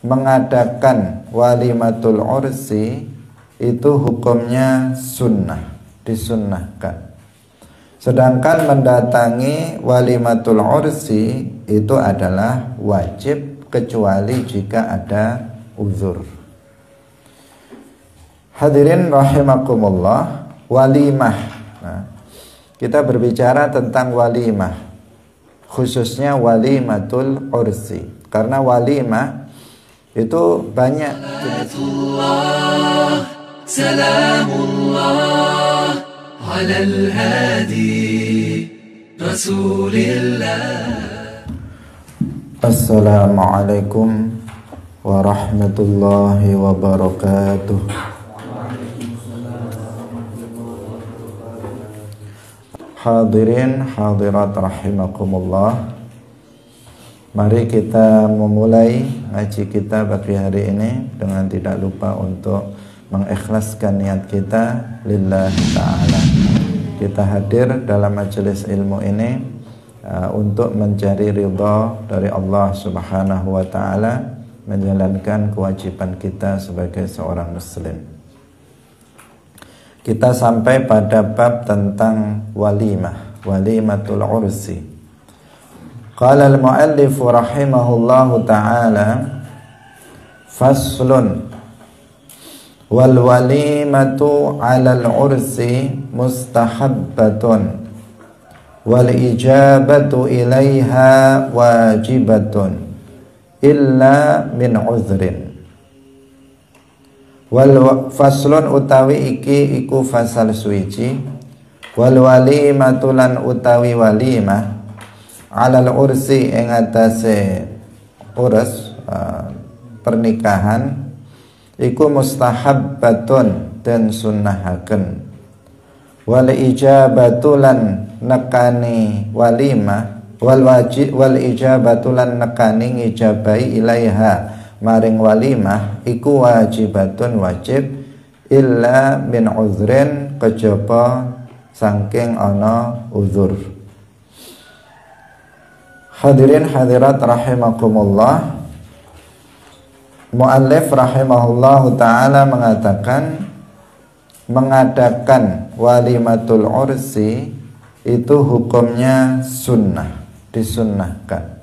mengadakan walimatul ursi itu hukumnya sunnah, disunnahkan. Sedangkan mendatangi walimatul ursi itu adalah wajib kecuali jika ada uzur. Hadirin rahimakumullah, walimah. Nah, kita berbicara tentang walimah, khususnya walimatul ursi, karena walimah itu banyak jenis. Salamullah alal hadi Rasulillah. Assalamualaikum warahmatullahi wabarakatuh. Hadirin hadirat rahimakumullah, mari kita memulai ngaji kita pagi hari ini dengan tidak lupa untuk mengikhlaskan niat kita lillahi ta'ala. Kita hadir dalam majelis ilmu ini untuk mencari ridha dari Allah subhanahu wa ta'ala, menjalankan kewajiban kita sebagai seorang muslim. Kita sampai pada bab tentang walimah, walimatul ursi. Qala al-muallif rahimahullahu ta'ala, faslun wal walimatu 'alal ursi mustahabbatun wal ijabatu ilaiha wajibatun illa min uzrin. Wal faslun utawi iki iku fasal suci, wal walimatu lan utawi walimah 'alal ursi ing atase urus pernikahan iku mustahabbatun dan sunnahaken, wal ijabatu lan nekani walimah, wal ijabatu lan nekani ngijabai ilaiha maring walimah iku wajibatun wajib illa min uzrin kejaba saking ana uzur. Hadirin hadirat rahimakumullah, muallif rahimahullahu ta'ala mengatakan mengadakan walimatul ursi itu hukumnya sunnah, disunnahkan.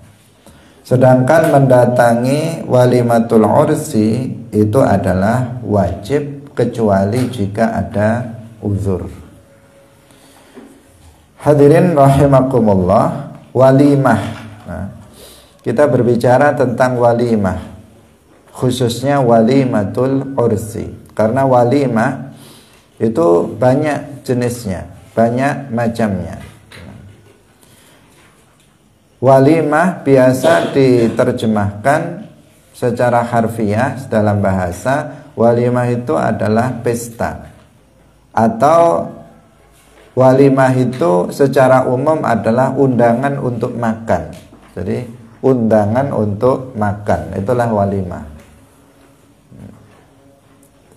Sedangkan mendatangi walimatul ursi itu adalah wajib kecuali jika ada uzur. Hadirin rahimakumullah, walimah. Nah, kita berbicara tentang walimah, khususnya walimatul ursi, karena walimah itu banyak jenisnya, banyak macamnya. Walimah biasa diterjemahkan secara harfiah dalam bahasa, walimah itu adalah pesta, atau walimah itu secara umum adalah undangan untuk makan. Jadi undangan untuk makan, itulah walimah.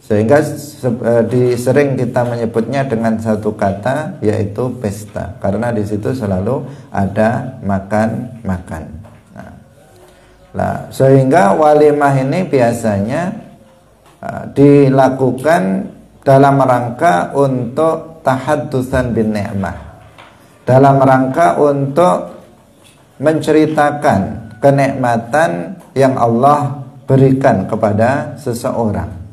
Sehingga sering kita menyebutnya dengan satu kata, yaitu pesta, karena di situ selalu ada makan-makan. Nah, sehingga walimah ini biasanya dilakukan dalam rangka untuk tahaddusan bin ni'mah, dalam rangka untuk menceritakan kenikmatan yang Allah berikan kepada seseorang.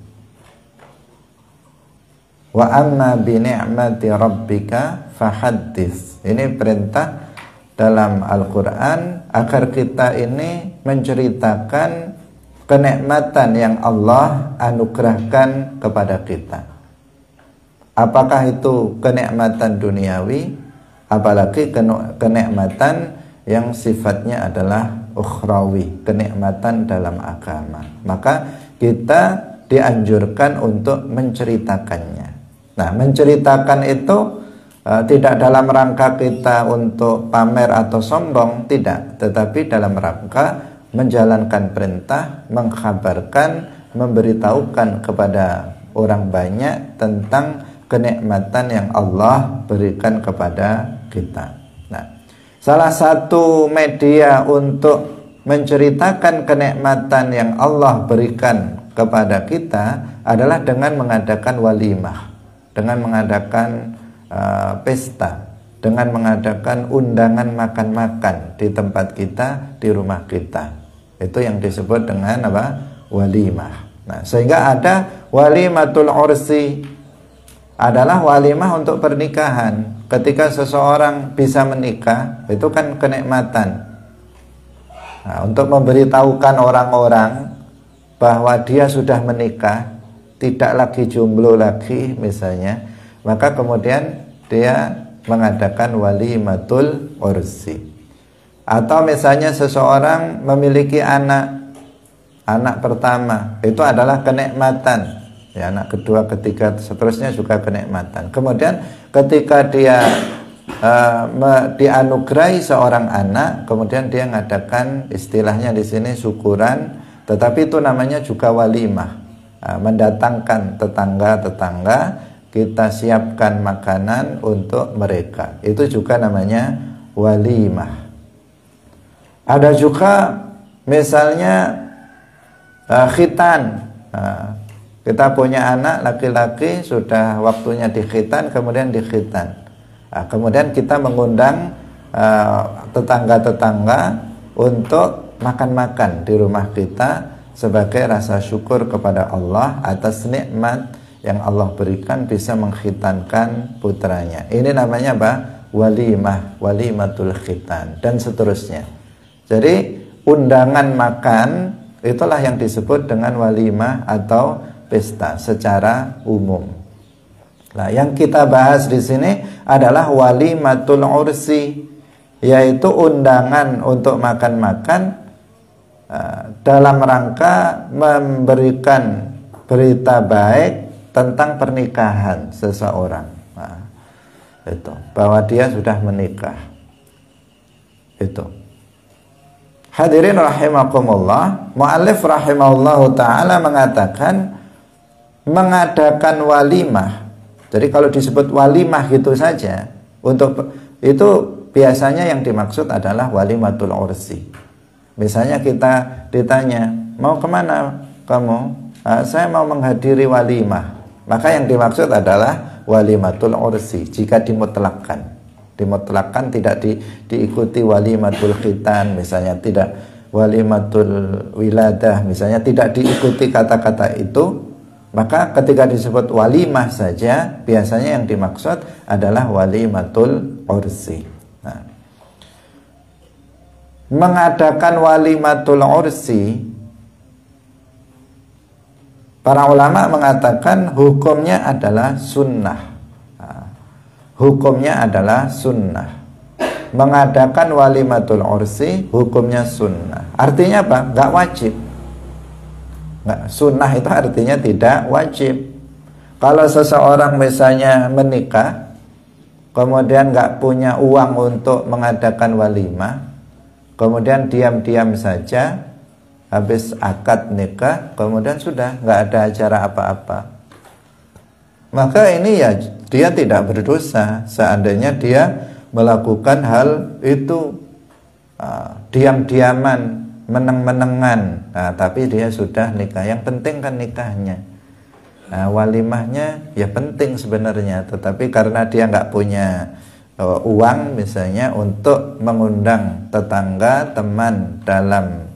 Wa amma bi ni'mati rabbika fahaddits. Ini perintah dalam Al-Quran agar kita ini menceritakan kenikmatan yang Allah anugerahkan kepada kita. Apakah itu kenikmatan duniawi, apalagi kenikmatan yang sifatnya adalah ukhrawi, kenikmatan dalam agama. Maka kita dianjurkan untuk menceritakannya. Nah, menceritakan itu tidak dalam rangka kita untuk pamer atau sombong, tidak, tetapi dalam rangka menjalankan perintah, mengkhabarkan, memberitahukan kepada orang banyak tentang kenikmatan yang Allah berikan kepada kita. Nah, salah satu media untuk menceritakan kenikmatan yang Allah berikan kepada kita adalah dengan mengadakan walimah, dengan mengadakan pesta, dengan mengadakan undangan makan-makan di tempat kita, di rumah kita. Itu yang disebut dengan apa? Walimah. Nah, sehingga ada walimatul ursi, adalah walimah untuk pernikahan. Ketika seseorang bisa menikah, itu kan kenikmatan. Nah, untuk memberitahukan orang-orang bahwa dia sudah menikah, tidak lagi jomblo lagi misalnya, maka kemudian dia mengadakan walimatul ursi. Atau misalnya seseorang memiliki anak pertama, itu adalah kenikmatan. Ya, anak kedua, ketiga, seterusnya juga kenikmatan. Kemudian ketika dia dianugerahi seorang anak, kemudian dia mengadakan istilahnya di sini syukuran, tetapi itu namanya juga walimah. Mendatangkan tetangga-tetangga, kita siapkan makanan untuk mereka. Itu juga namanya walimah. Ada juga misalnya khitan. Kita punya anak laki-laki, sudah waktunya dikhitan, kemudian dikhitan. Kemudian kita mengundang tetangga-tetangga untuk makan-makan di rumah kita sebagai rasa syukur kepada Allah atas nikmat yang Allah berikan bisa mengkhitankan putranya. Ini namanya apa? Walimah, walimatul khitan, dan seterusnya. Jadi undangan makan itulah yang disebut dengan walimah atau pesta secara umum. Nah, yang kita bahas di sini adalah walimatul ursi, yaitu undangan untuk makan-makan dalam rangka memberikan berita baik tentang pernikahan seseorang. Nah, itu bahwa dia sudah menikah. Itu. Hadirin rahimakumullah, muallif rahimahullahu taala mengatakan mengadakan walimah. Jadi kalau disebut walimah gitu saja, untuk itu biasanya yang dimaksud adalah walimatul ursi. Misalnya kita ditanya, mau kemana kamu? Saya mau menghadiri walimah. Maka yang dimaksud adalah walimatul ursi. Jika dimutlakkan tidak diikuti walimatul khitan, misalnya tidak walimatul wiladah, misalnya tidak diikuti kata-kata itu, maka ketika disebut walimah saja biasanya yang dimaksud adalah walimatul ursi. Nah, mengadakan walimatul ursi, para ulama mengatakan hukumnya adalah sunnah. Hukumnya adalah sunnah. Mengadakan walimatul ursi hukumnya sunnah. Artinya apa? Nggak wajib. Nggak, sunnah itu artinya tidak wajib. Kalau seseorang misalnya menikah, kemudian nggak punya uang untuk mengadakan walimah, kemudian diam-diam saja habis akad nikah, kemudian sudah nggak ada acara apa-apa, maka ini ya dia tidak berdosa seandainya dia melakukan hal itu diam-diaman, meneng-menengan. Nah, tapi dia sudah nikah. Yang penting kan nikahnya. Nah, walimahnya ya penting sebenarnya, tetapi karena dia nggak punya uang misalnya untuk mengundang tetangga, teman dalam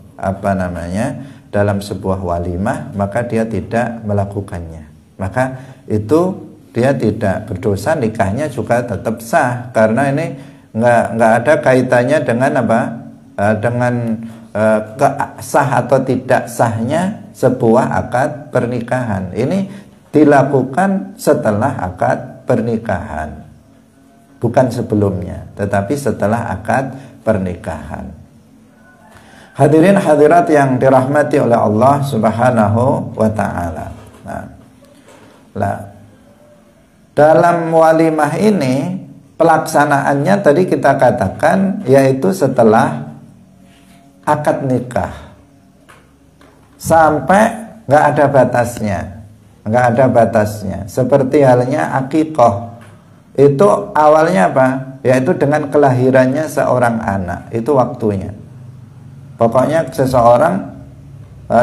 dalam sebuah walimah, maka dia tidak melakukannya. Maka itu dia tidak berdosa, nikahnya juga tetap sah karena ini nggak ada kaitannya dengan dengan sah atau tidak sahnya sebuah akad pernikahan. Ini dilakukan setelah akad pernikahan, bukan sebelumnya, tetapi setelah akad pernikahan. Hadirin hadirat yang dirahmati oleh Allah Subhanahu wa taala. Nah, dalam walimah ini pelaksanaannya tadi kita katakan yaitu setelah akad nikah sampai nggak ada batasnya, seperti halnya akikah. Itu awalnya apa? Yaitu dengan kelahirannya seorang anak, itu waktunya. Pokoknya seseorang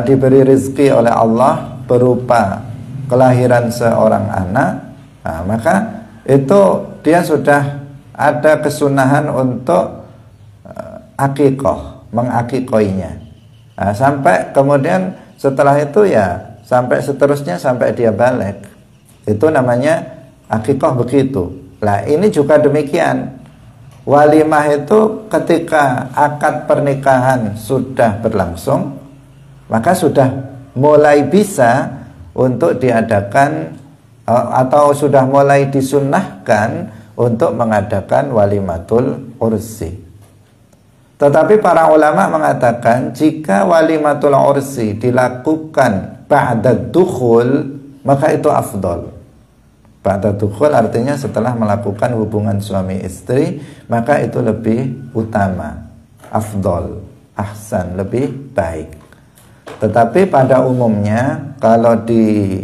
diberi rezeki oleh Allah berupa kelahiran seorang anak, maka itu dia sudah ada kesunahan untuk akikoh, mengakikoinya. Sampai kemudian setelah itu ya sampai seterusnya sampai dia balik. Itu namanya akikoh begitu. Nah ini juga demikian. Walimah itu ketika akad pernikahan sudah berlangsung, maka sudah mulai bisa untuk diadakan atau sudah mulai disunnahkan untuk mengadakan walimatul ursi. Tetapi para ulama mengatakan jika walimatul ursi dilakukan ba'da dukhul, maka itu afdol. Ba'da dukhul artinya setelah melakukan hubungan suami istri, maka itu lebih utama, afdol, ahsan, lebih baik. Tetapi pada umumnya kalau di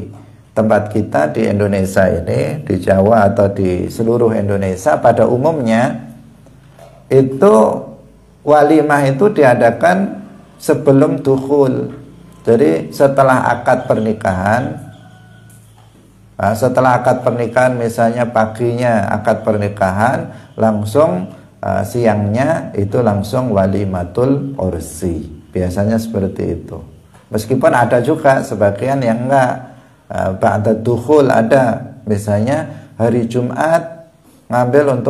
tempat kita di Indonesia ini, di Jawa atau di seluruh Indonesia, pada umumnya itu walimah itu diadakan sebelum dukhul. Jadi setelah akad pernikahan, misalnya paginya akad pernikahan, langsung siangnya itu langsung walimatul ursi. Biasanya seperti itu. Meskipun ada juga sebagian yang enggak, ba'da dukhul ada, misalnya hari Jumat ngambil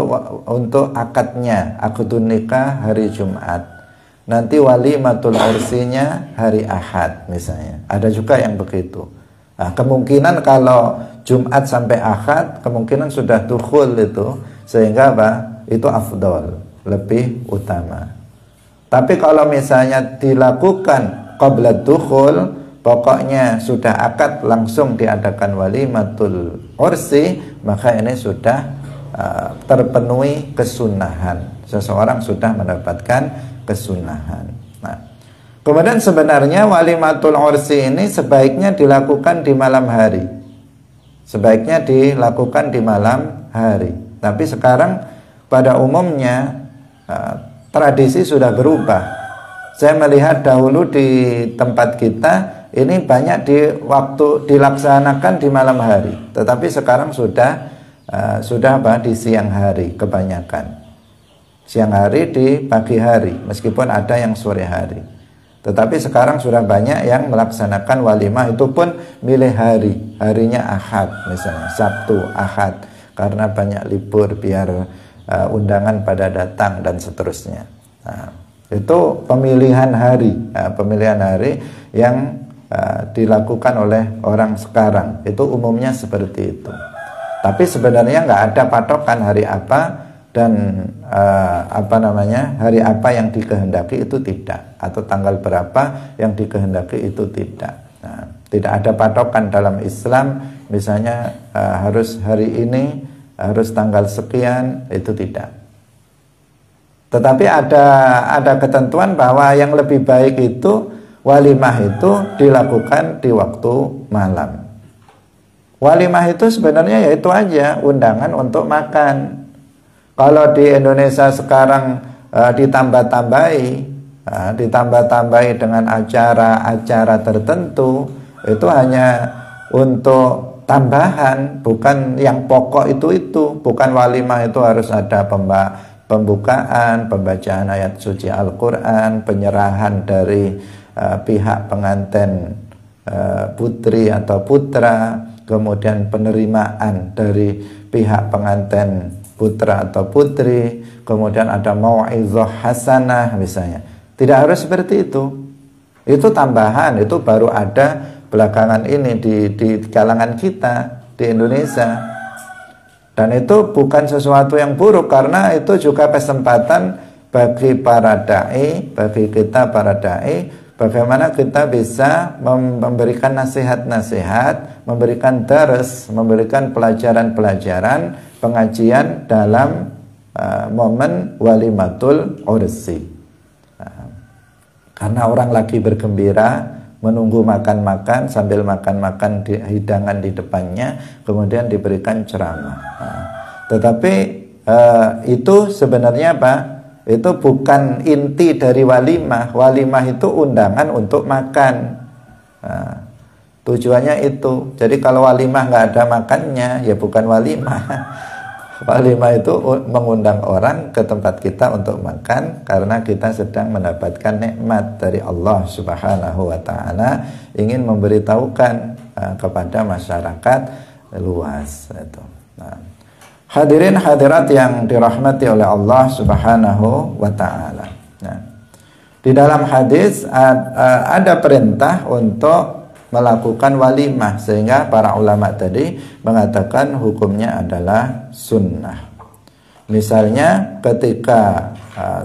untuk akadnya, akdun nikah hari Jumat. Nanti walimatul ursinya hari Ahad misalnya. Ada juga yang begitu. Nah, kemungkinan kalau Jumat sampai Ahad kemungkinan sudah dukhul itu, sehingga itu afdol, lebih utama. Tapi kalau misalnya dilakukan qabla dukhul, pokoknya sudah akad langsung diadakan walimatul ursi, maka ini sudah terpenuhi kesunahan. Seseorang sudah mendapatkan kesunahan. Nah, kemudian sebenarnya walimatul ursi ini sebaiknya dilakukan di malam hari. Sebaiknya dilakukan di malam hari. Tapi sekarang pada umumnya tradisi sudah berubah. Saya melihat dahulu di tempat kita ini banyak dilaksanakan di malam hari. Tetapi sekarang sudah di siang hari kebanyakan. Siang hari di pagi hari, meskipun ada yang sore hari. Tetapi sekarang sudah banyak yang melaksanakan walimah, itu pun milih hari. Harinya Ahad misalnya, Sabtu, Ahad, karena banyak libur biar undangan pada datang dan seterusnya. Nah, itu pemilihan hari, pemilihan hari yang dilakukan oleh orang sekarang. Itu umumnya seperti itu. Tapi sebenarnya nggak ada patokan hari apa dan hari apa yang dikehendaki itu tidak, atau tanggal berapa yang dikehendaki itu tidak. Nah, tidak ada patokan dalam Islam, misalnya harus hari ini, harus tanggal sekian, itu tidak. Tetapi ada ketentuan bahwa yang lebih baik itu walimah itu dilakukan di waktu malam. Walimah itu sebenarnya yaitu aja undangan untuk makan. Kalau di Indonesia sekarang ditambah-tambahi dengan acara-acara tertentu, itu hanya untuk tambahan, bukan yang pokok itu. Bukan walimah itu harus ada pembukaan, pembacaan ayat suci Al-Quran, penyerahan dari pihak pengantin putri atau putra, kemudian penerimaan dari pihak pengantin putra atau putri, kemudian ada mau'izah hasanah misalnya. Tidak harus seperti itu. Itu tambahan, itu baru ada belakangan ini di kalangan kita di Indonesia. Dan itu bukan sesuatu yang buruk, karena itu juga kesempatan bagi para dai, bagi kita para dai, bagaimana kita bisa memberikan nasihat-nasihat, memberikan dars, memberikan pelajaran-pelajaran, pengajian dalam momen walimatul ursi. Karena orang lagi bergembira, menunggu makan-makan, sambil makan-makan hidangan di depannya, kemudian diberikan ceramah. Tetapi itu sebenarnya itu bukan inti dari walimah. Walimah itu undangan untuk makan. Nah, tujuannya itu. Jadi kalau walimah nggak ada makannya, ya bukan walimah. Walimah itu mengundang orang ke tempat kita untuk makan karena kita sedang mendapatkan nikmat dari Allah Subhanahu wa taala, ingin memberitahukan kepada masyarakat luas itu. Nah, hadirin hadirat yang dirahmati oleh Allah Subhanahu wa taala. Nah, di dalam hadis ada perintah untuk melakukan walimah, sehingga para ulama tadi mengatakan hukumnya adalah sunnah. Misalnya ketika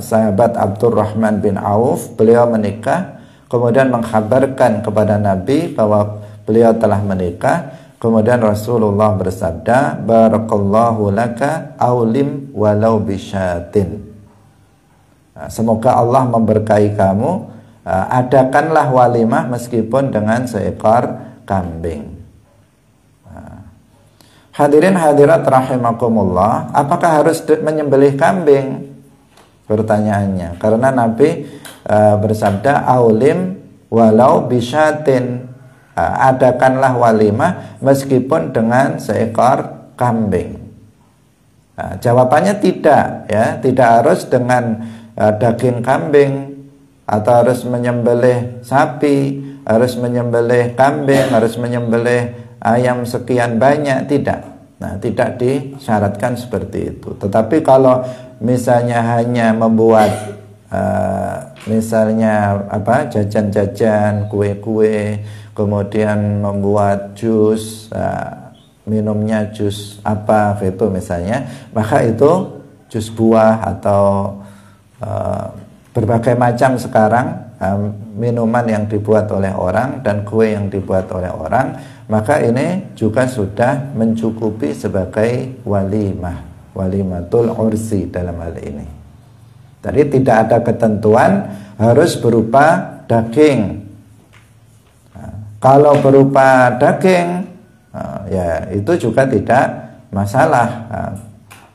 sahabat Abdurrahman bin Auf, beliau menikah, kemudian mengkhabarkan kepada Nabi bahwa beliau telah menikah, kemudian Rasulullah bersabda, barakallahu laka aulim walau bisyatin. Semoga Allah memberkahi kamu, adakanlah walimah meskipun dengan seekor kambing. Hadirin hadirat rahimakumullah, apakah harus menyembelih kambing? Pertanyaannya, karena Nabi bersabda aulim walau bisyatin, adakanlah walimah meskipun dengan seekor kambing. Jawabannya tidak, ya, tidak harus dengan daging kambing, atau harus menyembelih sapi, harus menyembelih kambing, harus menyembelih ayam sekian banyak, tidak. Nah, tidak disyaratkan seperti itu. Tetapi kalau misalnya hanya membuat misalnya jajan-jajan, kue-kue, kemudian membuat jus, minumnya jus apa gitu misalnya, maka itu jus buah atau berbagai macam sekarang minuman yang dibuat oleh orang dan kue yang dibuat oleh orang, maka ini juga sudah mencukupi sebagai walimah, walimatul ursi dalam hal ini. Jadi tidak ada ketentuan harus berupa daging. Kalau berupa daging, ya itu juga tidak masalah,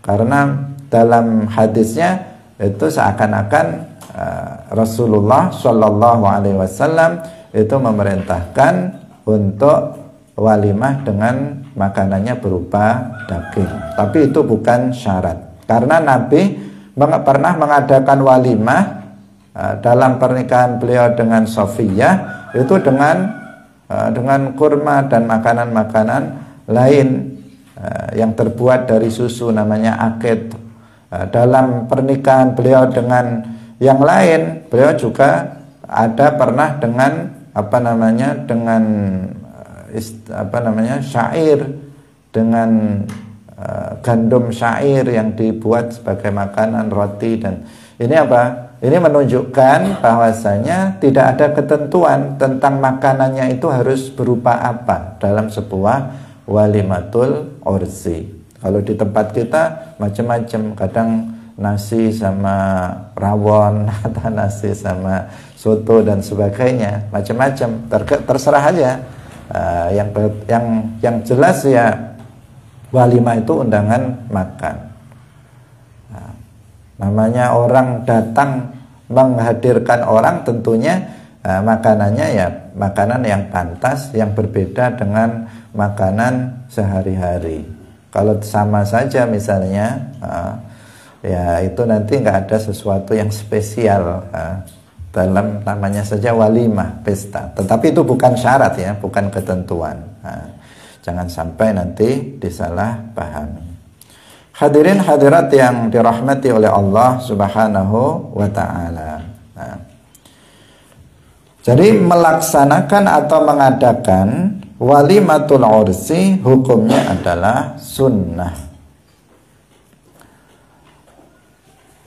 karena dalam hadisnya itu seakan-akan Rasulullah Shallallahu Alaihi Wasallam itu memerintahkan untuk walimah dengan makanannya berupa daging. Tapi itu bukan syarat, karena Nabi pernah mengadakan walimah dalam pernikahan beliau dengan Sofiyah itu dengan kurma dan makanan-makanan lain yang terbuat dari susu, namanya akid. Dalam pernikahan beliau dengan yang lain, beliau juga ada pernah dengan syair, dengan gandum syair yang dibuat sebagai makanan, roti. Dan ini apa? Ini menunjukkan bahwasanya tidak ada ketentuan tentang makanannya itu harus berupa apa dalam sebuah walimatul ursi. Kalau di tempat kita macam-macam, kadang nasi sama rawon atau nasi sama soto dan sebagainya, macam-macam, terserah aja. Yang jelas ya walimah itu undangan makan. Namanya orang datang menghadirkan orang, tentunya makanannya ya makanan yang pantas, yang berbeda dengan makanan sehari-hari. Kalau sama saja misalnya, ya itu nanti nggak ada sesuatu yang spesial dalam namanya saja walimah, pesta. Tetapi itu bukan syarat ya, bukan ketentuan. Jangan sampai nanti disalah pahami. Hadirin hadirat yang dirahmati oleh Allah Subhanahu wa ta'ala. Jadi melaksanakan atau mengadakan walimatul ursi hukumnya adalah sunnah.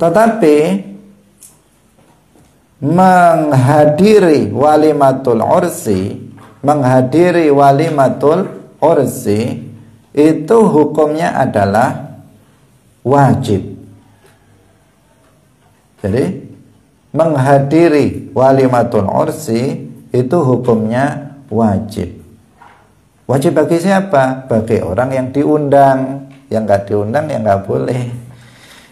Tetapi menghadiri walimatul ursi itu hukumnya adalah wajib. Jadi menghadiri walimatul ursi itu hukumnya wajib. Wajib bagi siapa? Bagi orang yang diundang. Yang nggak diundang ya nggak boleh.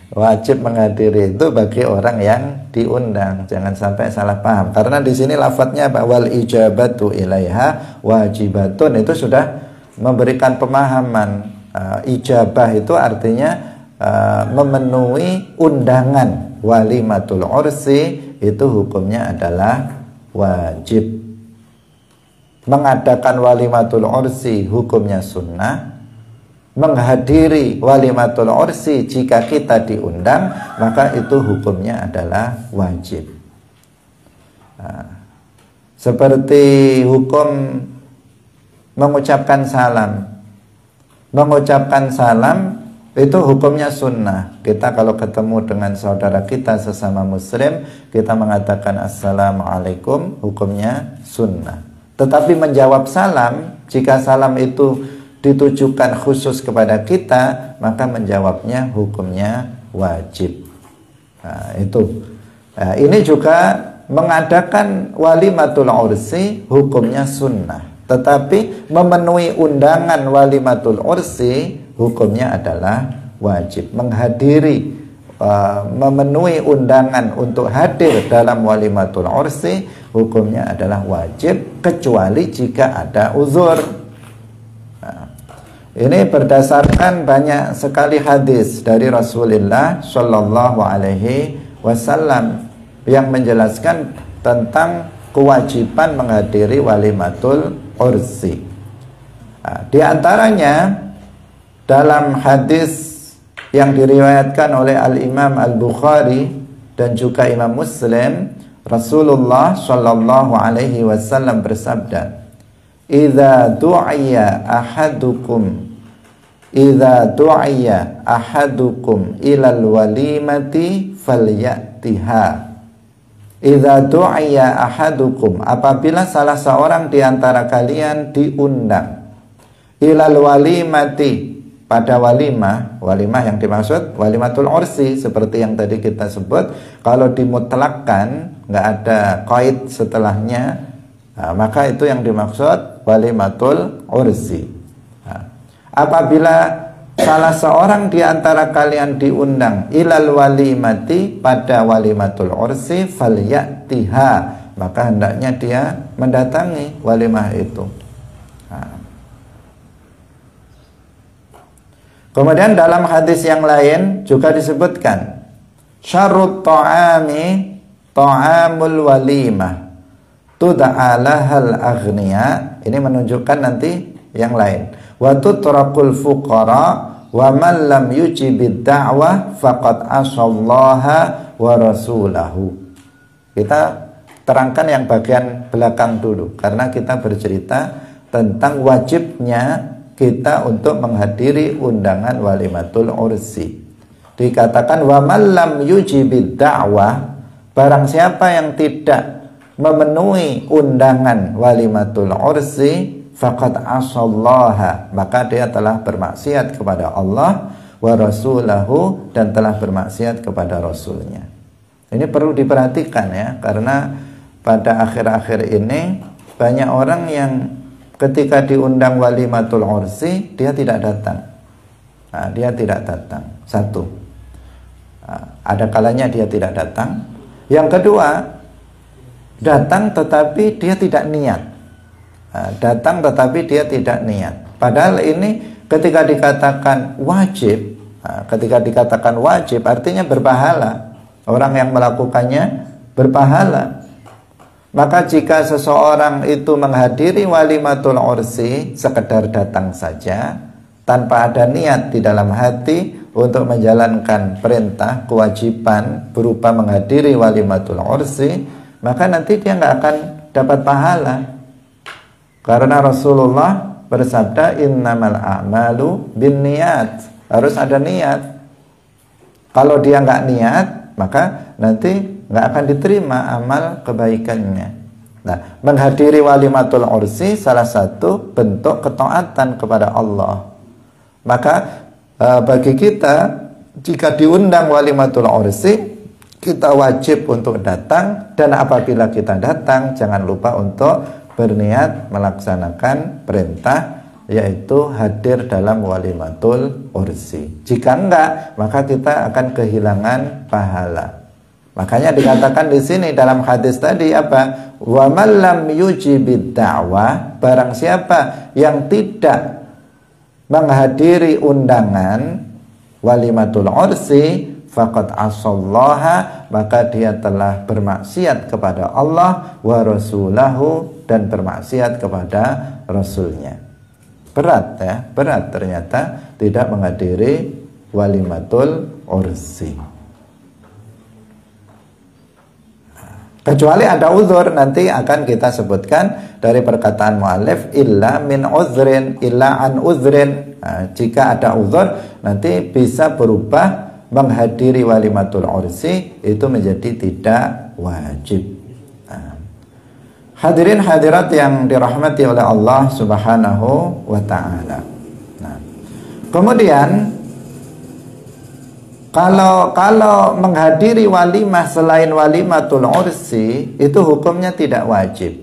Wajib menghadiri itu bagi orang yang diundang. Jangan sampai salah paham. Karena di sini lafadznya wal ijabatu ilaiha wajibatun, itu sudah memberikan pemahaman. Ijabah itu artinya memenuhi undangan. Walimatul ursi itu hukumnya adalah wajib. Mengadakan walimatul ursi hukumnya sunnah. Menghadiri walimatul ursi jika kita diundang, maka itu hukumnya adalah wajib. Seperti hukum mengucapkan salam. Mengucapkan salam itu hukumnya sunnah. Kita kalau ketemu dengan saudara kita sesama muslim, kita mengatakan assalamualaikum, hukumnya sunnah. Tetapi menjawab salam, jika salam itu ditujukan khusus kepada kita, maka menjawabnya hukumnya wajib. Ini juga mengadakan walimatul ursi hukumnya sunnah, tetapi memenuhi undangan walimatul ursi hukumnya adalah wajib. Menghadiri, memenuhi undangan untuk hadir dalam walimatul ursi hukumnya adalah wajib, kecuali jika ada uzur. Ini berdasarkan banyak sekali hadis dari Rasulullah Shallallahu Alaihi Wasallam yang menjelaskan tentang kewajiban menghadiri walimatul ursi. Di antaranya dalam hadis yang diriwayatkan oleh Al-Imam Al-Bukhari dan juga Imam Muslim, Rasulullah Shallallahu Alaihi Wasallam bersabda, Idza du'iya ahadukum ilal walimati falyatiha. Idza du'iya ahadukum, apabila salah seorang di antara kalian diundang ilal walimati, pada walimah. Walimah yang dimaksud walimatul ursi, seperti yang tadi kita sebut. Kalau dimutlakkan, nggak ada qaid setelahnya, maka itu yang dimaksud walimatul ursi. Apabila salah seorang di antara kalian diundang ilal walimati, pada walimatul ursi, falyatiha, maka hendaknya dia mendatangi walimah itu. Kemudian dalam hadis yang lain juga disebutkan, syarrut ta'ami ta'amul walimah tud'alahal aghniya. Ini menunjukkan nanti yang lain. Wa tutrakul fuqara wa man lam yujibid da'wah faqad asallaha wa rasulahu. Kita terangkan yang bagian belakang dulu, karena kita bercerita tentang wajibnya kita untuk menghadiri undangan walimatul ursi. Dikatakan wa man lam yujibid da'wah, barang siapa yang tidak memenuhi undangan walimatul ursi, faqad asallaha, maka dia telah bermaksiat kepada Allah, wa rasulahu, dan telah bermaksiat kepada rasulnya. Ini perlu diperhatikan ya, karena pada akhir-akhir ini banyak orang yang ketika diundang walimatul ursi dia tidak datang. Dia tidak datang. Satu, ada kalanya dia tidak datang. Yang kedua, datang tetapi dia tidak niat. Datang tetapi dia tidak niat. Padahal ini ketika dikatakan wajib, artinya berpahala. Orang yang melakukannya berpahala. Maka jika seseorang itu menghadiri walimatul ursi sekedar datang saja, tanpa ada niat di dalam hati untuk menjalankan perintah, kewajiban berupa menghadiri walimatul ursi, maka nanti dia nggak akan dapat pahala. Karena Rasulullah bersabda, innamal a'malu binniyat, harus ada niat. Kalau dia nggak niat, maka nanti nggak akan diterima amal kebaikannya. Nah, menghadiri walimatul ursi salah satu bentuk ketaatan kepada Allah. Maka bagi kita, jika diundang walimatul ursi, kita wajib untuk datang, dan apabila kita datang, jangan lupa untuk berniat melaksanakan perintah yaitu hadir dalam walimatul ursi. Jika enggak, maka kita akan kehilangan pahala. Makanya dikatakan di sini dalam hadis tadi apa? Wa man lam yujibid da'wah, barang siapa yang tidak menghadiri undangan walimatul ursi, faqad asallaha, maka dia telah bermaksiat kepada Allah wa rasulahu, dan bermaksiat kepada rasulnya. Berat ya, berat ternyata tidak menghadiri walimatul ursi. Kecuali ada uzur, nanti akan kita sebutkan dari perkataan mu'allif illa min uzrin, illa an uzrin. Nah, jika ada uzur, nanti bisa berubah menghadiri walimatul ursi itu menjadi tidak wajib. Nah, hadirin hadirat yang dirahmati oleh Allah Subhanahu wa ta'ala. Nah, kemudian kalau menghadiri walimah selain walimatul ursi itu hukumnya tidak wajib,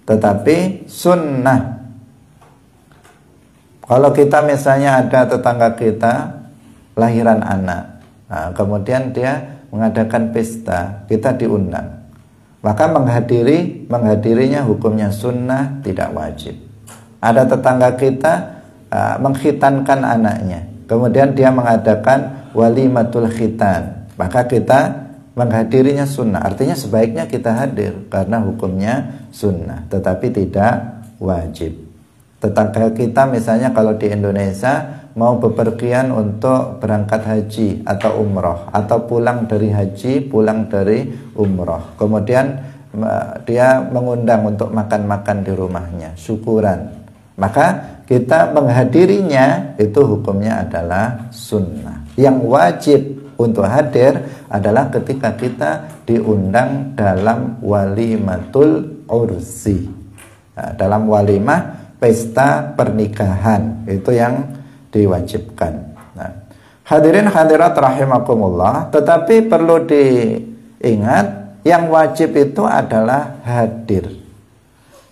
tetapi sunnah. Kalau kita misalnya ada tetangga kita lahiran anak, nah, kemudian dia mengadakan pesta, kita diundang, maka menghadirinya hukumnya sunnah, tidak wajib. Ada tetangga kita mengkhitankan anaknya, kemudian dia mengadakan walimatul khitan, maka kita menghadirinya sunnah. Artinya sebaiknya kita hadir karena hukumnya sunnah, tetapi tidak wajib. Tetangga kita misalnya kalau di Indonesia mau bepergian untuk berangkat haji atau umroh, atau pulang dari haji, pulang dari umroh, kemudian dia mengundang untuk makan-makan di rumahnya, syukuran, maka kita menghadirinya itu hukumnya adalah sunnah. Yang wajib untuk hadir adalah ketika kita diundang dalam walimatul ursi, nah, dalam walimah pesta pernikahan, itu yang diwajibkan. Nah, hadirin hadirat rahimakumullah, tetapi perlu diingat yang wajib itu adalah hadir.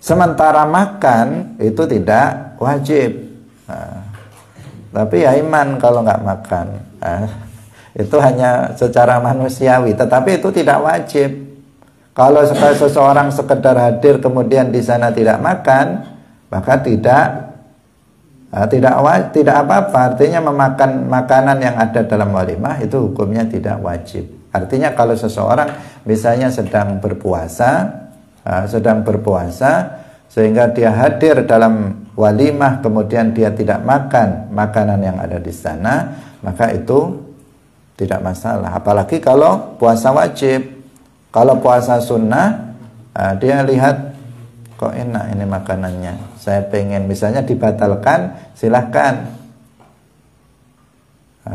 Sementara makan itu tidak wajib. Nah, tapi ya iman kalau nggak makan, nah, itu hanya secara manusiawi, tetapi itu tidak wajib. Kalau seseorang sekedar hadir kemudian di sana tidak makan, maka tidak apa-apa. Artinya memakan makanan yang ada dalam walimah itu hukumnya tidak wajib. Artinya kalau seseorang misalnya sedang berpuasa sehingga dia hadir dalam walimah kemudian dia tidak makan makanan yang ada di sana, maka itu tidak masalah. Apalagi kalau puasa wajib. Kalau puasa sunnah, dia lihat kok enak ini makanannya, saya pengen, misalnya dibatalkan, silahkan.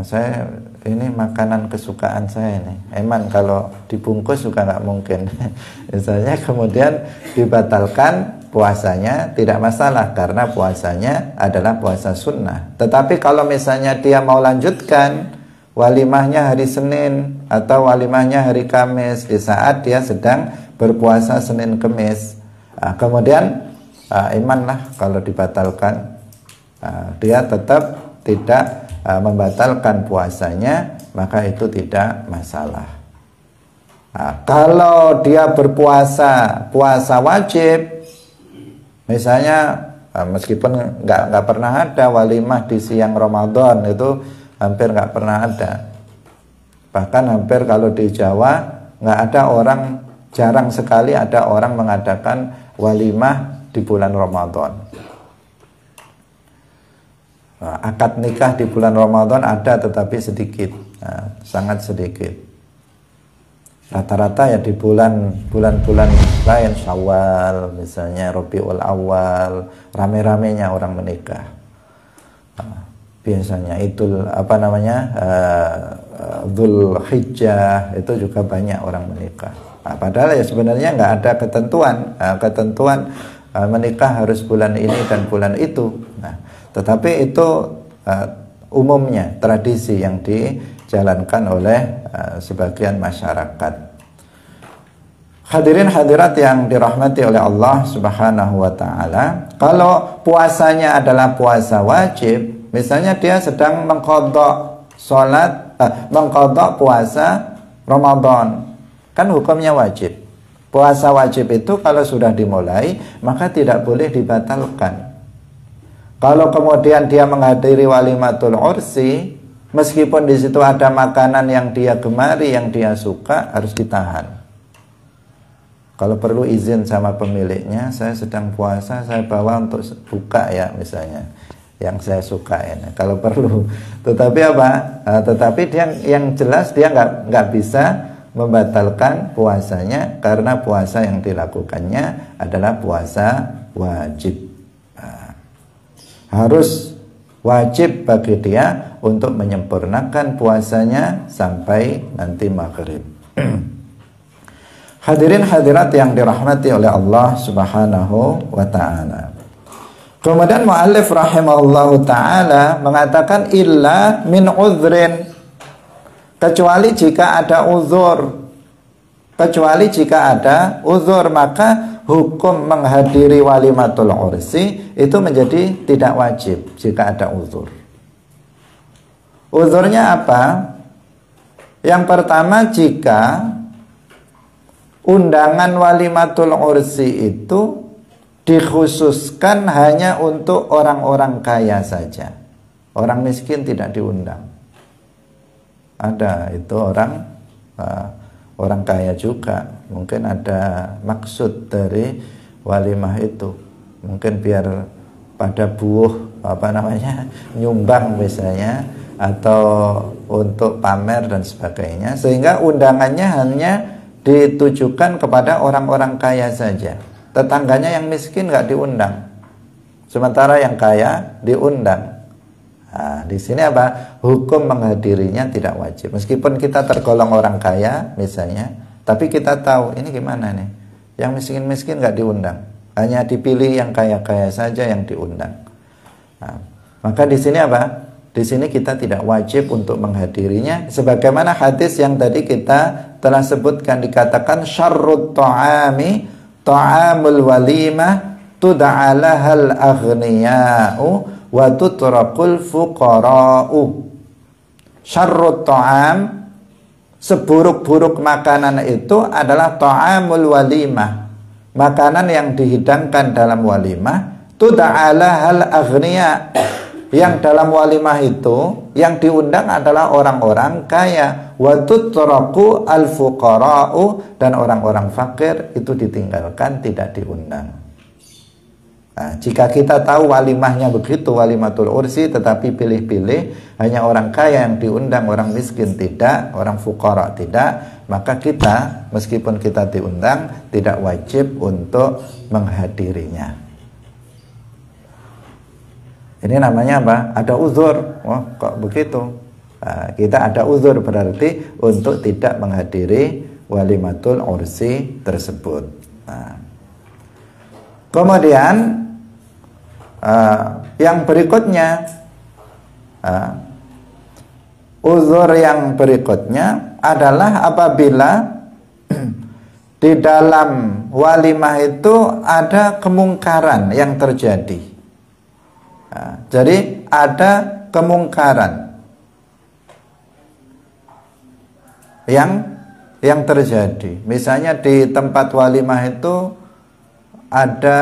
Saya ini makanan kesukaan saya ini, emang kalau dibungkus juga nggak mungkin. Misalnya kemudian dibatalkan puasanya, tidak masalah karena puasanya adalah puasa sunnah. Tetapi kalau misalnya dia mau lanjutkan walimahnya hari Senin atau walimahnya hari Kamis, di saat dia sedang berpuasa Senin Kamis, kemudian imanlah kalau dibatalkan, dia tetap tidak membatalkan puasanya, maka itu tidak masalah. Kalau dia berpuasa puasa wajib, misalnya meskipun nggak pernah ada walimah di siang Ramadan, itu hampir nggak pernah ada. Bahkan hampir kalau di Jawa nggak ada orang, jarang sekali ada orang mengadakan walimah di bulan Ramadan. Akad nikah di bulan Ramadan ada, tetapi sedikit, sangat sedikit. Rata-rata ya di bulan-bulan lain, Syawal misalnya, Rabiul Awal, rame-ramenya orang menikah. Biasanya Dzul Hijjah itu juga banyak orang menikah. Padahal ya sebenarnya nggak ada ketentuan menikah harus bulan ini dan bulan itu. Tetapi itu umumnya tradisi yang dijalankan oleh sebagian masyarakat. Hadirin hadirat yang dirahmati oleh Allah Subhanahu wa taala, kalau puasanya adalah puasa wajib, misalnya dia sedang mengqadha salat, mengqadha puasa Ramadan, kan hukumnya wajib. Puasa wajib itu kalau sudah dimulai maka tidak boleh dibatalkan. Kalau kemudian dia menghadiri walimatul ursi, meskipun di situ ada makanan yang dia gemari, yang dia suka, harus ditahan. Kalau perlu izin sama pemiliknya, saya sedang puasa, saya bawa untuk buka ya misalnya, yang saya suka ya. Kalau perlu. Tetapi apa? Tetapi dia yang jelas dia nggak bisa membatalkan puasanya karena puasa yang dilakukannya adalah puasa wajib. Harus wajib bagi dia untuk menyempurnakan puasanya sampai nanti maghrib. Hadirin hadirat yang dirahmati oleh Allah Subhanahu wa taala. Kemudian muallif rahimahullahu taala mengatakan illa min uzrin, kecuali jika ada uzur. Kecuali jika ada uzur, maka hukum menghadiri walimatul ursi itu menjadi tidak wajib jika ada uzur. Uzurnya apa? Yang pertama, jika undangan walimatul ursi itu dikhususkan hanya untuk orang-orang kaya saja. Orang miskin tidak diundang. Ada itu orang kaya juga. Mungkin ada maksud dari walimah itu. Mungkin biar pada nyumbang misalnya, atau untuk pamer dan sebagainya, sehingga undangannya hanya ditujukan kepada orang-orang kaya saja. Tetangganya yang miskin nggak diundang, sementara yang kaya diundang. Nah, di sini apa? Hukum menghadirinya tidak wajib. Meskipun kita tergolong orang kaya misalnya, tapi kita tahu ini gimana nih? Yang miskin-miskin nggak diundang, hanya dipilih yang kaya-kaya saja yang diundang. Nah, maka di sini apa? Di sini kita tidak wajib untuk menghadirinya, sebagaimana hadis yang tadi kita telah sebutkan, dikatakan syarrut ta'ami ta'amul walimah tud'alahal aghniya'u wa tutrakul fuqara'u. Syarrut ta'am, seburuk-buruk makanan itu adalah ta'amul walimah, makanan yang dihidangkan dalam walimah, tud'alahal aghniya', yang dalam walimah itu yang diundang adalah orang-orang kaya, wa tutraku al-fuqara'u, dan orang-orang fakir itu ditinggalkan, tidak diundang. Nah, jika kita tahu walimahnya begitu, walimatul ursi, tetapi pilih-pilih hanya orang kaya yang diundang, orang miskin tidak, orang fuqara tidak, maka kita meskipun kita diundang tidak wajib untuk menghadirinya. Ini namanya apa? Ada uzur. Oh, kok begitu? Nah, kita ada uzur berarti untuk tidak menghadiri walimatul ursi tersebut. Nah, kemudian yang berikutnya, uzur yang berikutnya adalah apabila di dalam walimah itu ada kemungkaran yang terjadi. Nah, jadi ada kemungkaran yang terjadi. Misalnya di tempat walimah itu ada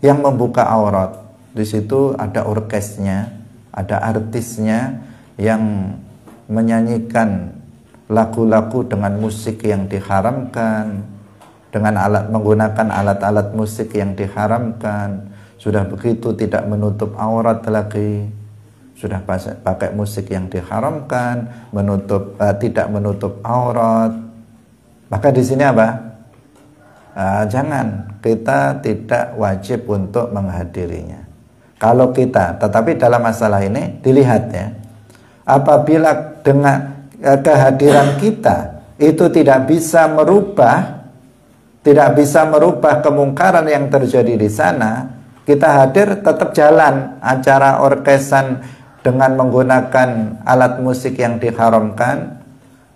yang membuka aurat. Di situ ada orkesnya, ada artisnya yang menyanyikan lagu-lagu dengan musik yang diharamkan, dengan menggunakan alat-alat musik yang diharamkan. Sudah begitu tidak menutup aurat lagi, sudah pakai musik yang diharamkan, tidak menutup aurat. Maka di sini apa? Jangan, kita tidak wajib untuk menghadirinya. Kalau kita, tetapi dalam masalah ini dilihat ya, apabila dengan kehadiran kita itu tidak bisa merubah kemungkaran yang terjadi di sana, kita hadir tetap jalan acara orkesan dengan menggunakan alat musik yang diharamkan,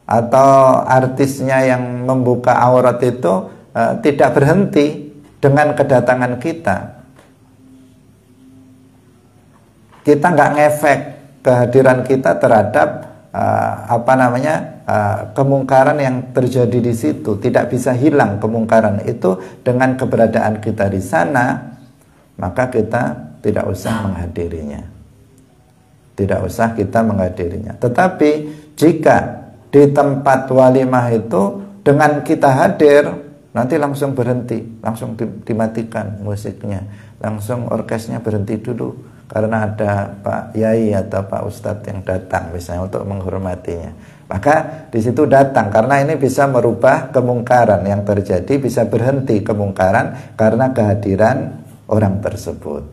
atau artisnya yang membuka aurat itu tidak berhenti dengan kedatangan kita. Kita nggak ngefek kehadiran kita terhadap kemungkaran yang terjadi di situ. Tidak bisa hilang kemungkaran itu dengan keberadaan kita di sana, maka kita tidak usah menghadirinya. Tidak usah kita menghadirinya. Tetapi jika di tempat walimah itu dengan kita hadir, nanti langsung berhenti, langsung dimatikan musiknya, langsung orkesnya berhenti dulu karena ada Pak Yai atau Pak Ustadz yang datang misalnya untuk menghormatinya. Maka di situ datang, karena ini bisa merubah kemungkaran yang terjadi, bisa berhenti kemungkaran karena kehadiran orang tersebut.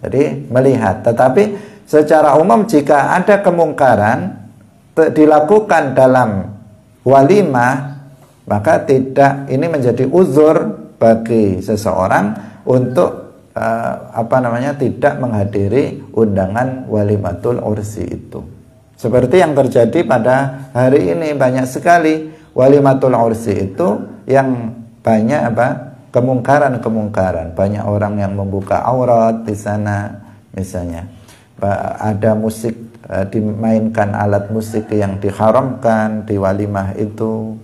Jadi melihat, tetapi secara umum jika ada kemungkaran dilakukan dalam walimah, maka ini menjadi uzur bagi seseorang untuk tidak menghadiri undangan walimatul ursi itu. Seperti yang terjadi pada hari ini, banyak sekali walimatul ursi itu yang banyak kemungkaran, banyak orang yang membuka aurat di sana misalnya. Ada musik, dimainkan alat musik yang diharamkan di walimah itu.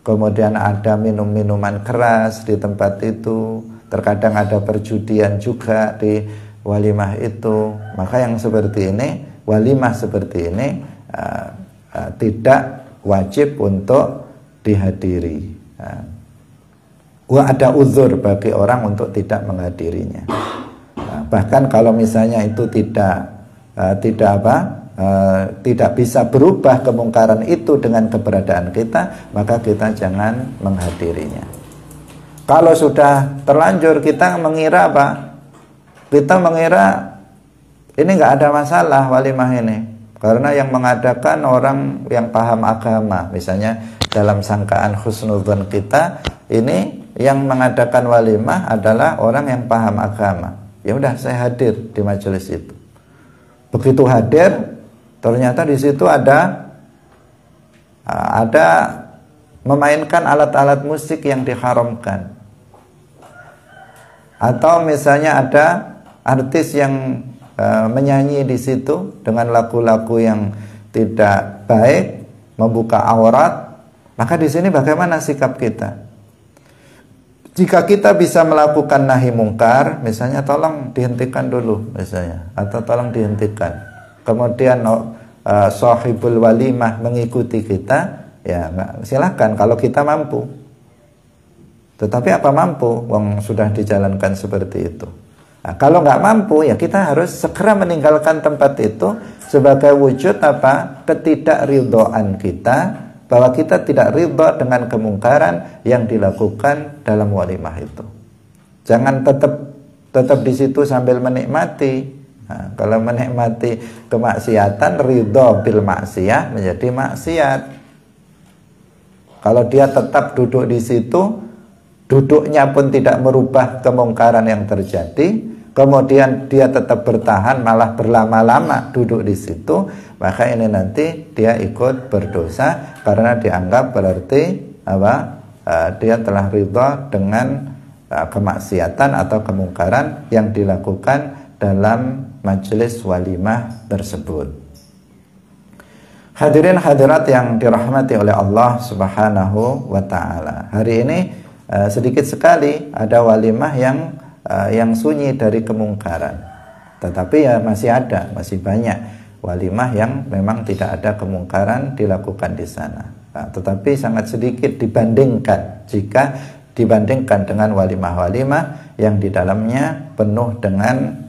Kemudian ada minum-minuman keras di tempat itu. Terkadang ada perjudian juga di walimah itu. Maka yang seperti ini, walimah seperti ini tidak wajib untuk dihadiri. Ada uzur bagi orang untuk tidak menghadirinya. Bahkan kalau misalnya itu tidak bisa berubah kemungkaran itu dengan keberadaan kita, maka kita jangan menghadirinya. Kalau sudah terlanjur kita mengira kita mengira ini nggak ada masalah walimah ini, karena yang mengadakan orang yang paham agama. Misalnya dalam sangkaan husnudzon kita, ini yang mengadakan walimah adalah orang yang paham agama. Ya udah, saya hadir di majelis itu. Begitu hadir, ternyata di situ ada memainkan alat-alat musik yang diharamkan. Atau misalnya ada artis yang menyanyi di situ dengan lagu-lagu yang tidak baik, membuka aurat. Maka di sini bagaimana sikap kita? Jika kita bisa melakukan nahi mungkar, misalnya tolong dihentikan dulu misalnya, atau tolong dihentikan. Kemudian sahibul walimah mengikuti kita, ya silakan kalau kita mampu. Tetapi apa mampu? Wong sudah dijalankan seperti itu. Nah, kalau nggak mampu, ya kita harus segera meninggalkan tempat itu sebagai wujud ketidakridhaan kita, bahwa kita tidak ridha dengan kemungkaran yang dilakukan dalam walimah itu. Jangan tetap di situ sambil menikmati. Nah, kalau menikmati kemaksiatan, ridha bil maksiyah menjadi maksiat. Kalau dia tetap duduk di situ, duduknya pun tidak merubah kemungkaran yang terjadi, kemudian dia tetap bertahan malah berlama-lama duduk di situ, maka ini nanti dia ikut berdosa karena dianggap berarti dia telah ridha dengan kemaksiatan atau kemungkaran yang dilakukan dalam majelis walimah tersebut. Hadirin hadirat yang dirahmati oleh Allah Subhanahu wa taala. Hari ini sedikit sekali ada walimah yang sunyi dari kemungkaran. Tetapi ya masih banyak walimah yang memang tidak ada kemungkaran dilakukan di sana. Tetapi sangat sedikit dibandingkan dengan walimah-walimah yang di dalamnya penuh dengan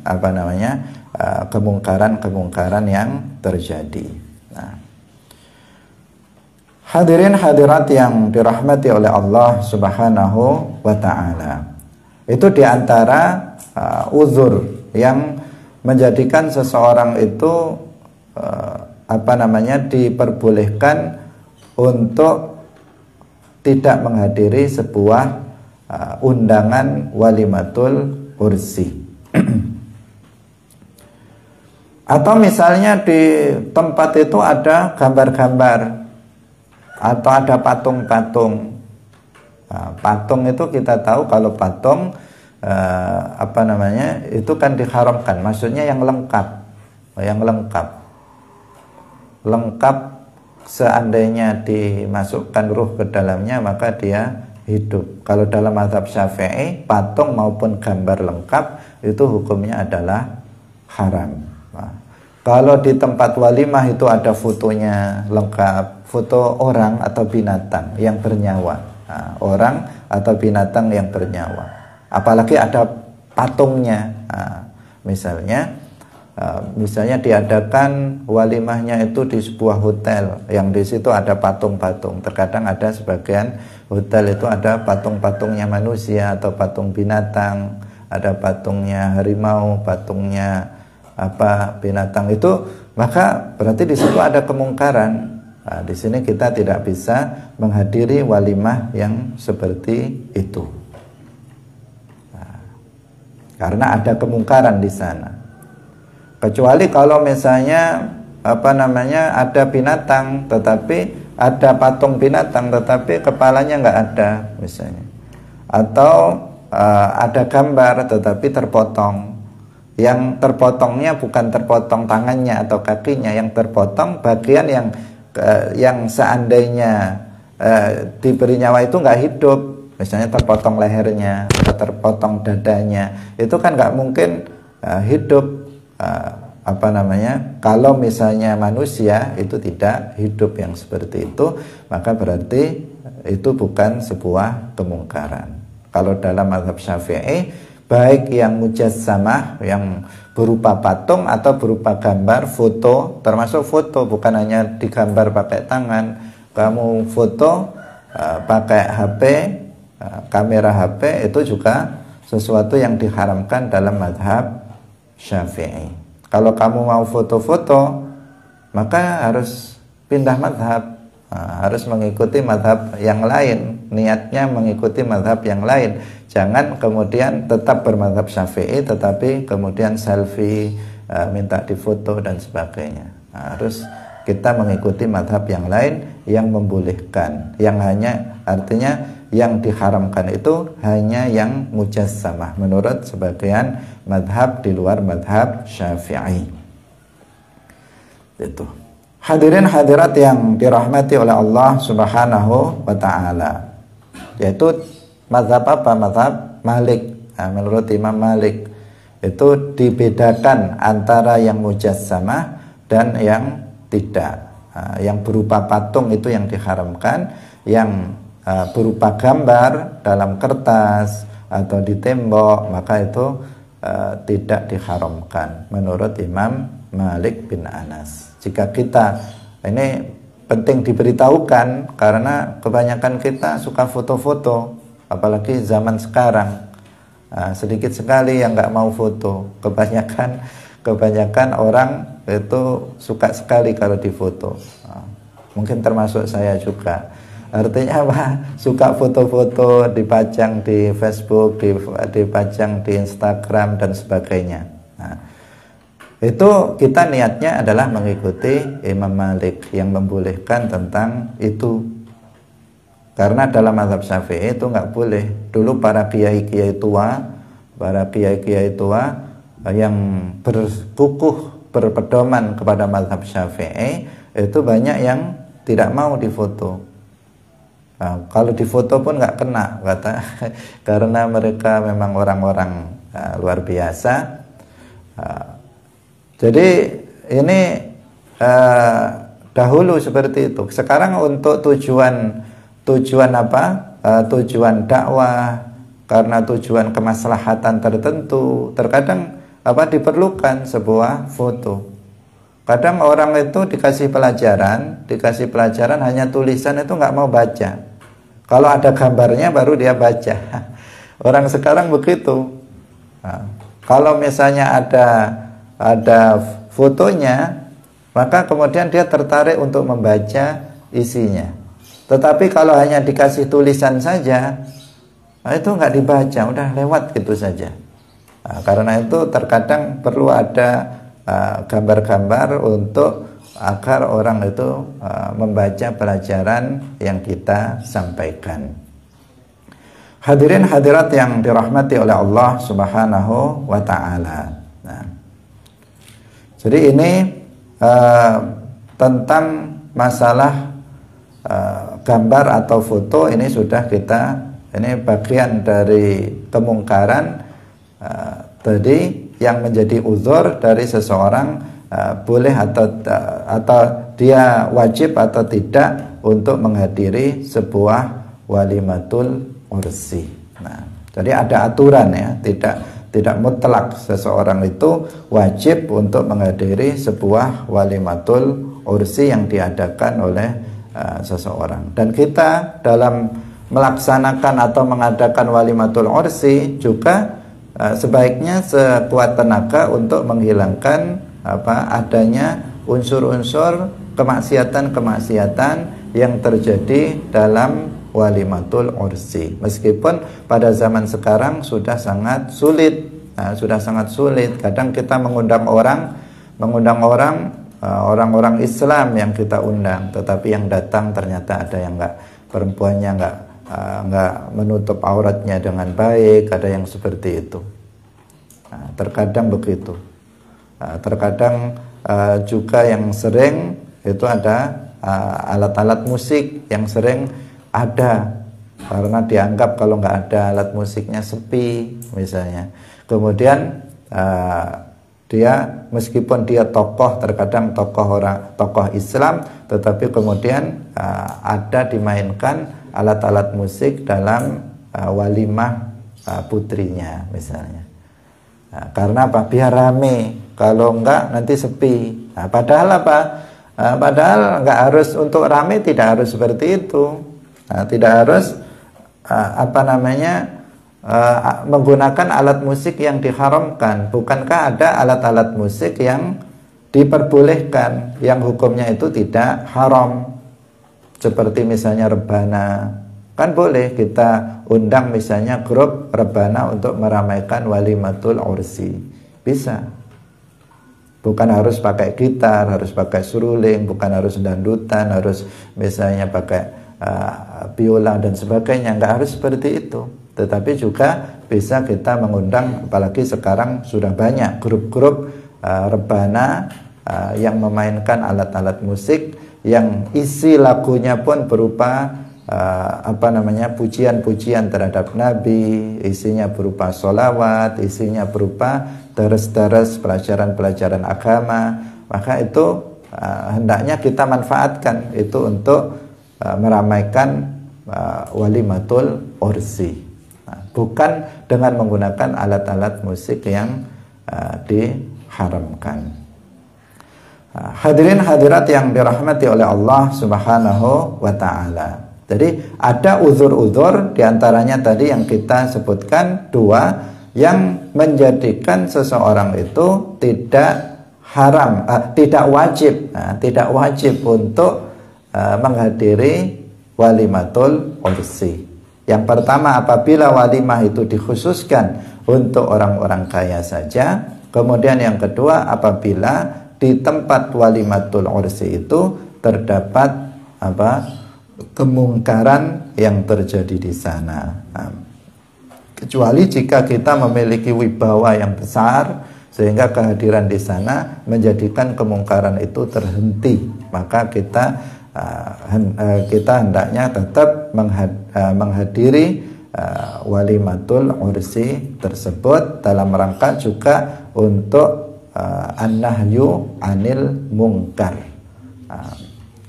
kemungkaran-kemungkaran yang terjadi. Hadirin hadirat yang dirahmati oleh Allah Subhanahu wa taala. Itu diantara uzur yang menjadikan seseorang itu diperbolehkan untuk tidak menghadiri sebuah undangan walimatul ursi. Atau misalnya di tempat itu ada gambar-gambar atau ada patung-patung. Nah, patung itu kita tahu kalau patung itu kan diharamkan, maksudnya yang lengkap, lengkap seandainya dimasukkan ruh ke dalamnya maka dia hidup. Kalau dalam mazhab Syafi'i, patung maupun gambar lengkap itu hukumnya adalah haram. Nah, kalau di tempat walimah itu ada fotonya lengkap, foto orang atau binatang yang bernyawa, nah, orang atau binatang yang bernyawa, apalagi ada patungnya. Nah, misalnya diadakan walimahnya itu di sebuah hotel yang di situ ada patung-patung. Terkadang ada sebagian hotel itu ada patung-patungnya manusia atau patung binatang, ada patungnya harimau, patungnya binatang itu, maka berarti di situ ada kemungkaran. Nah, di sini kita tidak bisa menghadiri walimah yang seperti itu. Nah, karena ada kemungkaran di sana. Kecuali kalau misalnya ada binatang tetapi ada patung binatang tetapi kepalanya nggak ada misalnya, atau ada gambar tetapi terpotong. Yang terpotongnya bukan terpotong tangannya atau kakinya, yang terpotong bagian yang seandainya diberi nyawa itu nggak hidup, misalnya terpotong lehernya atau terpotong dadanya, itu kan nggak mungkin hidup. Kalau misalnya manusia itu tidak hidup yang seperti itu, maka berarti itu bukan sebuah kemungkaran. Kalau dalam mazhab Syafi'i, baik yang mujassamah, yang berupa patung atau berupa gambar, foto, termasuk foto, bukan hanya digambar pakai tangan, kamu foto pakai HP, kamera HP, itu juga sesuatu yang diharamkan dalam mazhab Syafi'i. Kalau kamu mau foto-foto, maka harus pindah mazhab, harus mengikuti mazhab yang lain, niatnya mengikuti mazhab yang lain. Jangan kemudian tetap bermazhab Syafi'i tetapi kemudian selfie, minta difoto dan sebagainya. Harus kita mengikuti mazhab yang lain yang membolehkan, yang hanya artinya yang diharamkan itu hanya yang mujassamah menurut sebagian madhab di luar madhab Syafi'i. Itu. Hadirin hadirat yang dirahmati oleh Allah Subhanahu wa taala. Yaitu madhab apa? Madhab Malik. Nah, menurut Imam Malik itu dibedakan antara yang mujassamah dan yang tidak. Nah, yang berupa patung itu yang diharamkan, yang berupa gambar dalam kertas atau di tembok maka itu tidak diharamkan menurut Imam Malik bin Anas. Jika kita, ini penting diberitahukan karena kebanyakan kita suka foto-foto, apalagi zaman sekarang, sedikit sekali yang nggak mau foto. Kebanyakan orang itu suka sekali kalau difoto. Mungkin termasuk saya juga. Artinya apa? Suka foto-foto, dipajang di Facebook, dipajang di Instagram dan sebagainya. Nah, itu kita niatnya adalah mengikuti Imam Malik yang membolehkan tentang itu. Karena dalam mazhab Syafi'i itu nggak boleh. Dulu para kiai-kiai tua yang berkukuh berpedoman kepada mazhab Syafi'i itu banyak yang tidak mau difoto. Nah, kalau difoto pun nggak kena karena mereka memang orang-orang luar biasa. Jadi ini dahulu seperti itu. Sekarang untuk tujuan apa? Tujuan dakwah, karena tujuan kemaslahatan tertentu, terkadang diperlukan sebuah foto. Kadang orang itu dikasih pelajaran hanya tulisan itu nggak mau baca. Kalau ada gambarnya baru dia baca. Orang sekarang begitu. Nah, kalau misalnya ada fotonya, maka kemudian dia tertarik untuk membaca isinya. Tetapi kalau hanya dikasih tulisan saja, nah itu nggak dibaca, udah lewat gitu saja. Nah, karena itu terkadang perlu ada gambar-gambar untuk agar orang itu membaca pelajaran yang kita sampaikan. Hadirin hadirat yang dirahmati oleh Allah Subhanahu wa taala. Nah, jadi ini tentang masalah gambar atau foto ini sudah ini bagian dari kemungkaran tadi yang menjadi uzur dari seseorang boleh atau dia wajib atau tidak untuk menghadiri sebuah walimatul ursi. Nah, jadi ada aturan ya, tidak mutlak seseorang itu wajib untuk menghadiri sebuah walimatul ursi yang diadakan oleh seseorang. Dan kita dalam melaksanakan atau mengadakan walimatul ursi juga sebaiknya sekuat tenaga untuk menghilangkan adanya unsur-unsur kemaksiatan-kemaksiatan yang terjadi dalam walimatul ursi. Meskipun pada zaman sekarang sudah sangat sulit, Kadang kita mengundang orang-orang Islam yang kita undang, tetapi yang datang ternyata ada yang perempuannya nggak menutup auratnya dengan baik, ada yang seperti itu. Terkadang begitu. Terkadang juga yang sering itu ada alat-alat musik yang sering ada, karena dianggap kalau nggak ada alat musiknya sepi misalnya. Kemudian dia meskipun dia tokoh, terkadang tokoh Islam, tetapi kemudian ada dimainkan alat-alat musik dalam walimah putrinya misalnya. Karena apa? Biar rame, kalau enggak nanti sepi. Padahal apa? Padahal enggak harus untuk rame, tidak harus seperti itu. Tidak harus menggunakan alat musik yang diharamkan. Bukankah ada alat-alat musik yang diperbolehkan, yang hukumnya itu tidak haram? Seperti misalnya rebana, kan boleh kita undang misalnya grup rebana untuk meramaikan walimatul ursi, bisa. Bukan harus pakai gitar, harus pakai seruling, bukan harus dandutan, harus misalnya pakai biola dan sebagainya, nggak harus seperti itu. Tetapi juga bisa kita mengundang, apalagi sekarang sudah banyak grup-grup rebana yang memainkan alat-alat musik yang isi lagunya pun berupa pujian-pujian terhadap Nabi, isinya berupa sholawat, isinya berupa deres-deres pelajaran-pelajaran agama. Maka itu hendaknya kita manfaatkan itu untuk meramaikan walimatul ursi, bukan dengan menggunakan alat-alat musik yang diharamkan. Hadirin hadirat yang dirahmati oleh Allah Subhanahu wa taala. Jadi ada uzur-uzur, diantaranya tadi yang kita sebutkan dua, yang menjadikan seseorang itu tidak wajib untuk menghadiri walimatul ursi. Yang pertama, apabila walimah itu dikhususkan untuk orang-orang kaya saja. Kemudian yang kedua, apabila di tempat walimatul ursi itu terdapat kemungkaran yang terjadi di sana. Kecuali jika kita memiliki wibawa yang besar sehingga kehadiran di sana menjadikan kemungkaran itu terhenti, maka kita hendaknya tetap menghadiri walimatul ursi tersebut dalam rangka juga untuk an-nahyu anil munkar.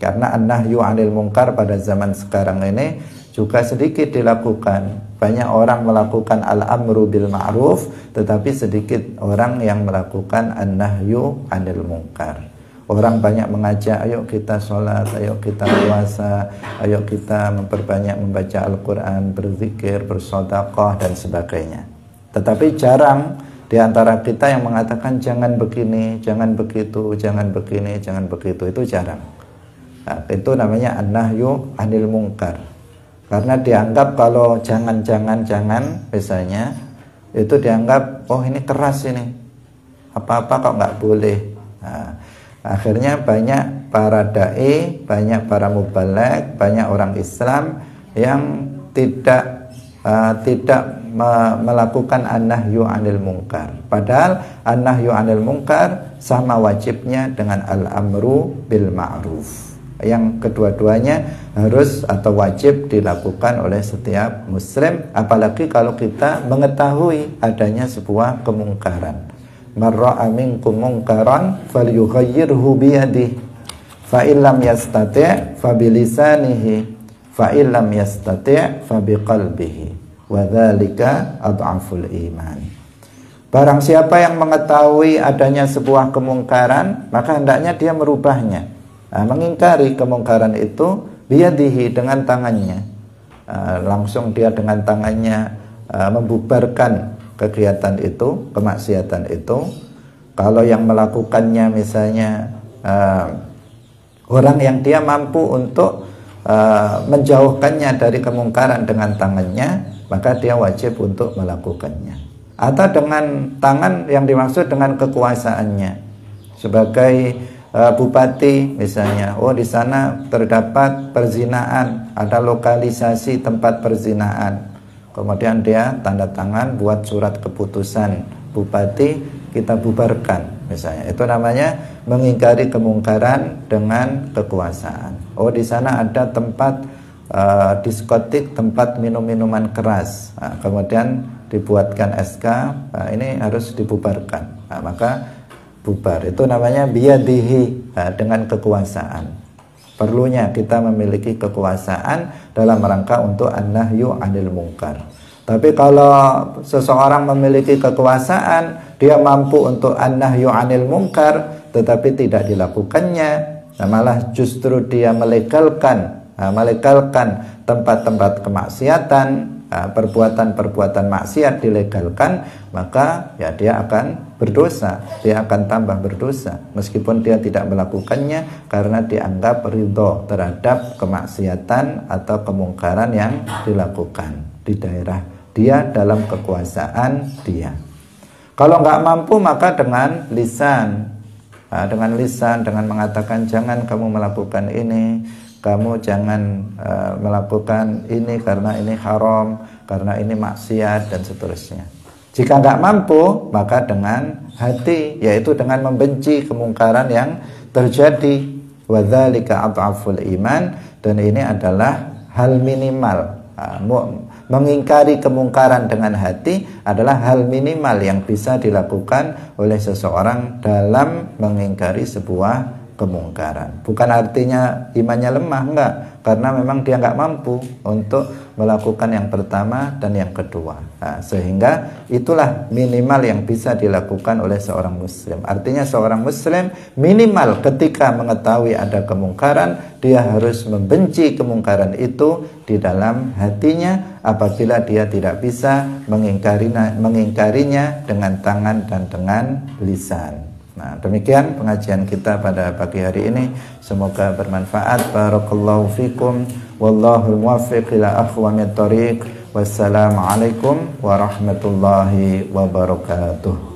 Karena an-nahyu anil munkar pada zaman sekarang ini juga sedikit dilakukan. Banyak orang melakukan al-amru bil ma'ruf, tetapi sedikit orang yang melakukan an-nahyu anil munkar. Orang banyak mengajak, ayo kita sholat, ayo kita puasa, ayo kita memperbanyak membaca Al-Quran, berzikir, bersedekah dan sebagainya. Tetapi jarang di antara kita yang mengatakan jangan begini, jangan begitu, jangan begini, jangan begitu. Itu jarang. Nah, itu namanya an-nahyu anil munkar. Karena dianggap kalau jangan misalnya, itu dianggap, oh ini keras ini, apa-apa kok nggak boleh. Nah, Akhirnya banyak para dai, banyak para mubaligh, banyak orang Islam yang tidak melakukan an-nahyu 'anil munkar. Padahal an-nahyu 'anil munkar sama wajibnya dengan al-amru bil ma'ruf. Yang kedua-duanya harus atau wajib dilakukan oleh setiap muslim, apalagi kalau kita mengetahui adanya sebuah kemungkaran. Man ra'a minkum munkaran falyughayyirhu biyadihi fa illam yastati' fa bilisanihi fa illam yastati' fa biqalbihi wa dzalika adhaful iman. Barang siapa yang mengetahui adanya sebuah kemungkaran, maka hendaknya dia merubahnya. Mengingkari kemungkaran itu biyadihi, dengan tangannya. Langsung dia dengan tangannya membubarkan kegiatan itu, kemaksiatan itu. Kalau yang melakukannya misalnya orang yang dia mampu untuk menjauhkannya dari kemungkaran dengan tangannya, maka dia wajib untuk melakukannya. Atau dengan tangan yang dimaksud dengan kekuasaannya, sebagai bupati misalnya, oh di sana terdapat perzinaan, ada lokalisasi tempat perzinaan, kemudian dia tanda tangan buat surat keputusan bupati, kita bubarkan misalnya. Itu namanya mengingkari kemungkaran dengan kekuasaan. Oh di sana ada tempat diskotik, tempat minum-minuman keras, kemudian dibuatkan SK, ini harus dibubarkan, maka bubar. Itu namanya biyadihi, dengan kekuasaan. Perlunya kita memiliki kekuasaan dalam rangka untuk an-nahyu 'anil munkar. Tapi kalau seseorang memiliki kekuasaan, dia mampu untuk an-nahyu 'anil munkar, tetapi tidak dilakukannya, malah justru dia melegalkan tempat-tempat kemaksiatan, perbuatan-perbuatan maksiat dilegalkan, maka ya dia akan berdosa, dia akan tambah berdosa meskipun dia tidak melakukannya, karena dianggap ridho terhadap kemaksiatan atau kemungkaran yang dilakukan di daerah dia, dalam kekuasaan dia. Kalau nggak mampu, maka dengan lisan, dengan mengatakan jangan kamu melakukan ini, kamu jangan melakukan ini karena ini haram, karena ini maksiat, dan seterusnya. Jika nggak mampu, maka dengan hati, yaitu dengan membenci kemungkaran yang terjadi. Wa dzalika adhaful iman, dan ini adalah hal minimal. Mengingkari kemungkaran dengan hati adalah hal minimal yang bisa dilakukan oleh seseorang dalam mengingkari sebuah kemungkaran. Bukan artinya imannya lemah, enggak, karena memang dia enggak mampu untuk melakukan yang pertama dan yang kedua. Sehingga itulah minimal yang bisa dilakukan oleh seorang muslim. Artinya seorang muslim minimal ketika mengetahui ada kemungkaran, dia harus membenci kemungkaran itu di dalam hatinya, apabila dia tidak bisa mengingkarinya dengan tangan dan dengan lisan. Nah, demikian pengajian kita pada pagi hari ini. Semoga bermanfaat. Barakallahu fikum. Wallahul muwaffiq ila aqwamit thoriq. Wassalamualaikum warahmatullahi wabarakatuh.